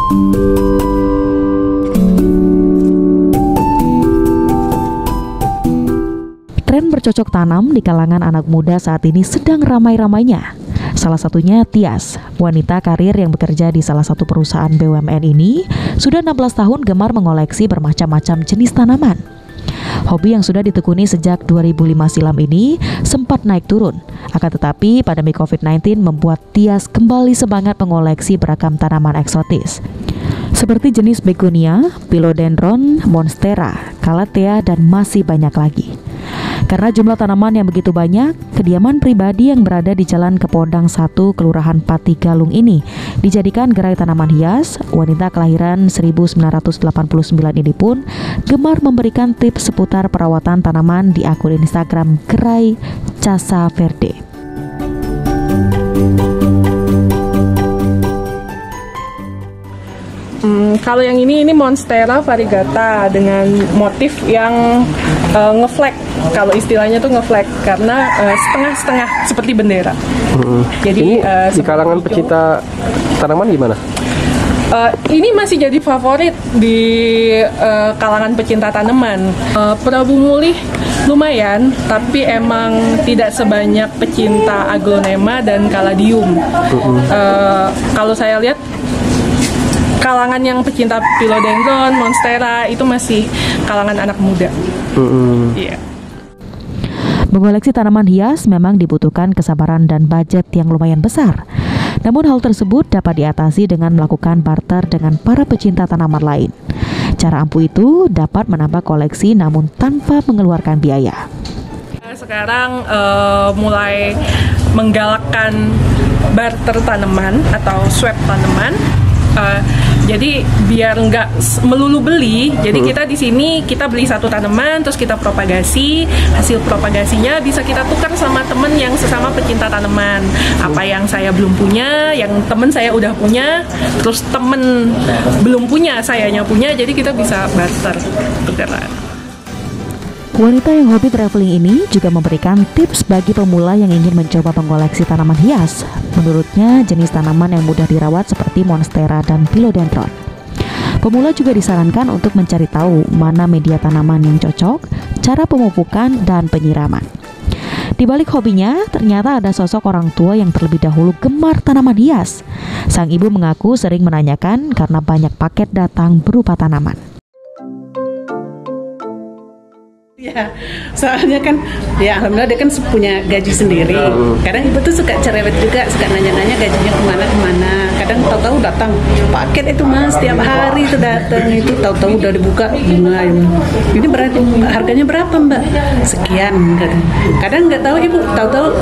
Tren bercocok tanam di kalangan anak muda saat ini sedang ramai-ramainya. Salah satunya Tias, wanita karir yang bekerja di salah satu perusahaan BUMN ini, sudah 16 tahun gemar mengoleksi bermacam-macam jenis tanaman. Hobi yang sudah ditekuni sejak 2005 silam ini sempat naik turun. Akan tetapi pandemi COVID-19 membuat Tias kembali semangat mengoleksi beragam tanaman eksotis, seperti jenis begonia, philodendron, monstera, calathea, dan masih banyak lagi. Karena jumlah tanaman yang begitu banyak, kediaman pribadi yang berada di Jalan Kepodang 1, Kelurahan Pati Galung ini dijadikan gerai tanaman hias. Wanita kelahiran 1989 ini pun gemar memberikan tips seputar perawatan tanaman di akun Instagram Gerai Casa Verde. Kalau yang ini monstera variegata dengan motif yang ngeflag. Kalau istilahnya tuh ngeflag karena setengah-setengah seperti bendera. Jadi ini di kalangan pecinta tanaman gimana? Ini masih jadi favorit di kalangan pecinta tanaman. Prabu mulih lumayan, tapi emang tidak sebanyak pecinta aglonema dan caladium. Kalau saya lihat kalangan yang pecinta philodendron, monstera itu masih kalangan anak muda. Yeah. Mengoleksi tanaman hias memang dibutuhkan kesabaran dan budget yang lumayan besar. Namun hal tersebut dapat diatasi dengan melakukan barter dengan para pecinta tanaman lain. Cara ampuh itu dapat menambah koleksi namun tanpa mengeluarkan biaya. Sekarang mulai menggalakkan barter tanaman atau swap tanaman. Jadi biar nggak melulu beli, jadi kita di sini kita beli satu tanaman, terus kita propagasi, hasil propagasinya bisa kita tukar sama temen yang sesama pecinta tanaman. Apa yang saya belum punya, yang temen saya udah punya, terus temen belum punya, sayanya punya, jadi kita bisa barter tukeran. Wanita yang hobi traveling ini juga memberikan tips bagi pemula yang ingin mencoba mengoleksi tanaman hias. Menurutnya, jenis tanaman yang mudah dirawat seperti monstera dan philodendron. Pemula juga disarankan untuk mencari tahu mana media tanaman yang cocok, cara pemupukan, dan penyiraman. Di balik hobinya, ternyata ada sosok orang tua yang terlebih dahulu gemar tanaman hias. Sang ibu mengaku sering menanyakan karena banyak paket datang berupa tanaman. Ya, soalnya kan ya alhamdulillah dia kan punya gaji sendiri. Kadang ibu tuh suka cerewet juga, suka nanya-nanya gajinya kemana-kemana. Kadang tahu-tahu datang paket itu mas, tiap hari itu datang, itu tahu-tahu udah dibuka bunga. Ini berarti harganya berapa mbak? Sekian. Kadang nggak tahu ibu, tahu-tahu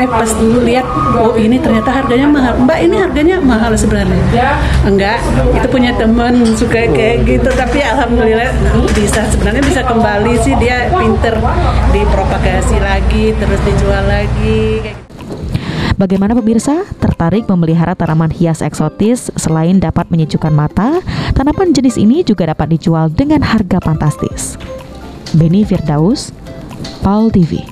pas lihat oh ini ternyata harganya mahal. Mbak ini harganya mahal sebenarnya. Enggak, itu punya teman suka kayak gitu. Tapi alhamdulillah sebenarnya bisa kembali sih, dia pinter dipropagasi lagi, terus dijual lagi. Bagaimana pemirsa? Tertarik memelihara tanaman hias eksotis? Selain dapat menyejukkan mata, tanaman jenis ini juga dapat dijual dengan harga fantastis. Beni Firdaus, PAL TV.